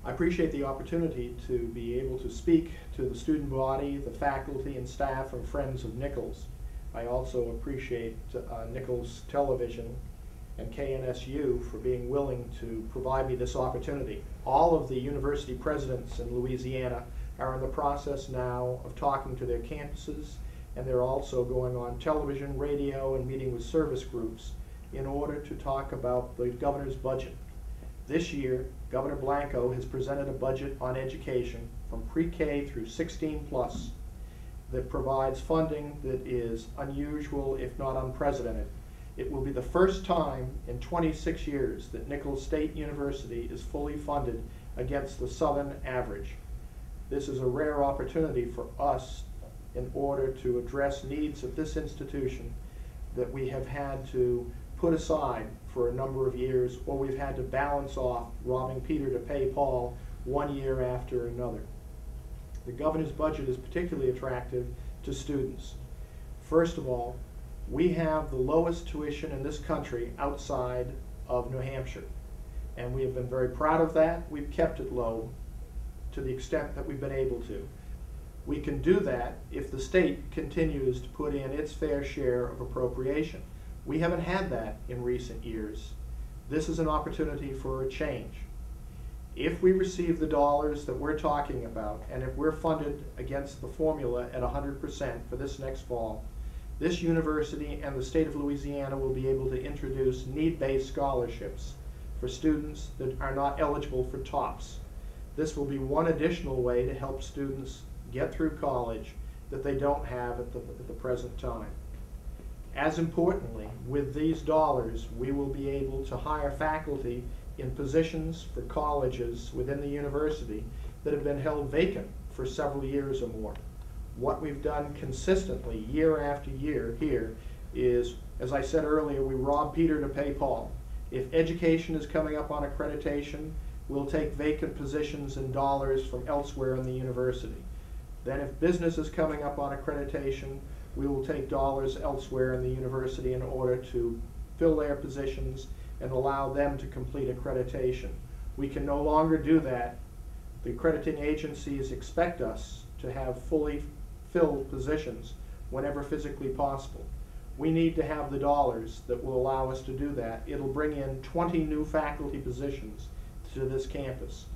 I appreciate the opportunity to be able to speak to the student body, the faculty and staff and friends of Nicholls. I also appreciate Nicholls Television and KNSU for being willing to provide me this opportunity. All of the university presidents in Louisiana are in the process now of talking to their campuses, and they're also going on television, radio, and meeting with service groups in order to talk about the governor's budget. This year, Governor Blanco has presented a budget on education from pre-K through 16 plus that provides funding that is unusual, if not unprecedented. It will be the first time in 26 years that Nicholls State University is fully funded against the Southern average. This is a rare opportunity for us in order to address needs of this institution that we have had to put aside for a number of years, or we've had to balance off, robbing Peter to pay Paul one year after another. The governor's budget is particularly attractive to students. First of all, we have the lowest tuition in this country outside of New Hampshire, and we have been very proud of that. We've kept it low to the extent that we've been able to. We can do that if the state continues to put in its fair share of appropriation. We haven't had that in recent years. This is an opportunity for a change. If we receive the dollars that we're talking about, and if we're funded against the formula at 100% for this next fall, this university and the state of Louisiana will be able to introduce need-based scholarships for students that are not eligible for TOPS. This will be one additional way to help students get through college that they don't have at the present time. As importantly, with these dollars, we will be able to hire faculty in positions for colleges within the university that have been held vacant for several years or more. What we've done consistently year after year here is, as I said earlier, we rob Peter to pay Paul. If education is coming up on accreditation, we'll take vacant positions and dollars from elsewhere in the university. Then if business is coming up on accreditation, we will take dollars elsewhere in the university in order to fill their positions and allow them to complete accreditation. We can no longer do that. The accrediting agencies expect us to have fully filled positions whenever physically possible. We need to have the dollars that will allow us to do that. It'll bring in 20 new faculty positions to this campus.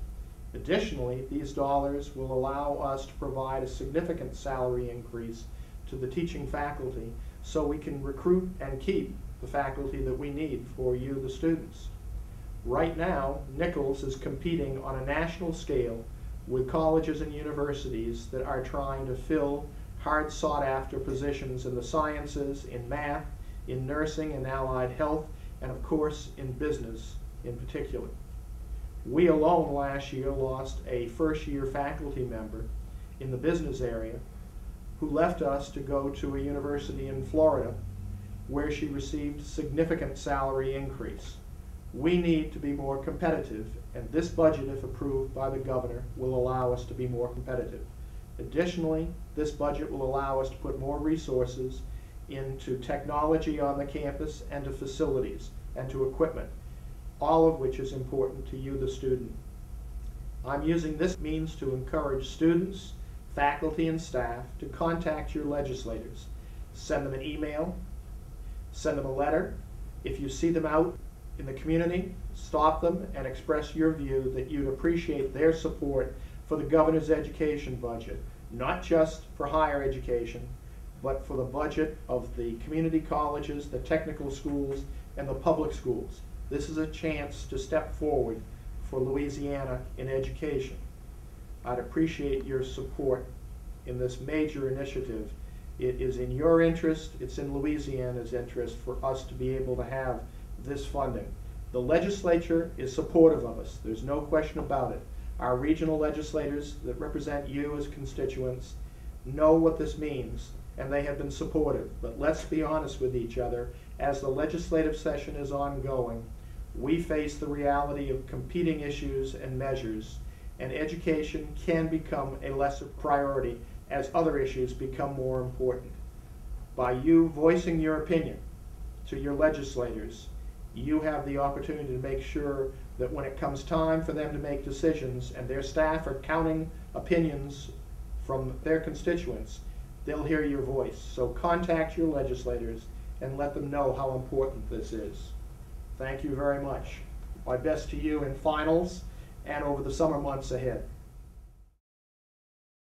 Additionally, these dollars will allow us to provide a significant salary increase to the teaching faculty so we can recruit and keep the faculty that we need for you, the students. Right now, Nicholls is competing on a national scale with colleges and universities that are trying to fill hard sought after positions in the sciences, in math, in nursing and allied health, and of course in business in particular. We alone last year lost a first-year faculty member in the business area who left us to go to a university in Florida where she received significant salary increase. We need to be more competitive, and this budget, if approved by the governor, will allow us to be more competitive. Additionally, this budget will allow us to put more resources into technology on the campus and to facilities and to equipment, all of which is important to you, the student. I'm using this means to encourage students, faculty, and staff to contact your legislators. Send them an email, send them a letter. If you see them out in the community, stop them and express your view that you'd appreciate their support for the governor's education budget, not just for higher education, but for the budget of the community colleges, the technical schools, and the public schools. This is a chance to step forward for Louisiana in education. I'd appreciate your support in this major initiative. It is in your interest, it's in Louisiana's interest for us to be able to have this funding. The legislature is supportive of us, there's no question about it. Our regional legislators that represent you as constituents know what this means, and they have been supportive. But let's be honest with each other, as the legislative session is ongoing, we face the reality of competing issues and measures, and education can become a lesser priority as other issues become more important. By you voicing your opinion to your legislators you have the opportunity to make sure that when it comes time for them to make decisions and their staff are counting opinions from their constituents, they'll hear your voice. So contact your legislators and let them know how important this is. Thank you very much. My best to you in finals and over the summer months ahead.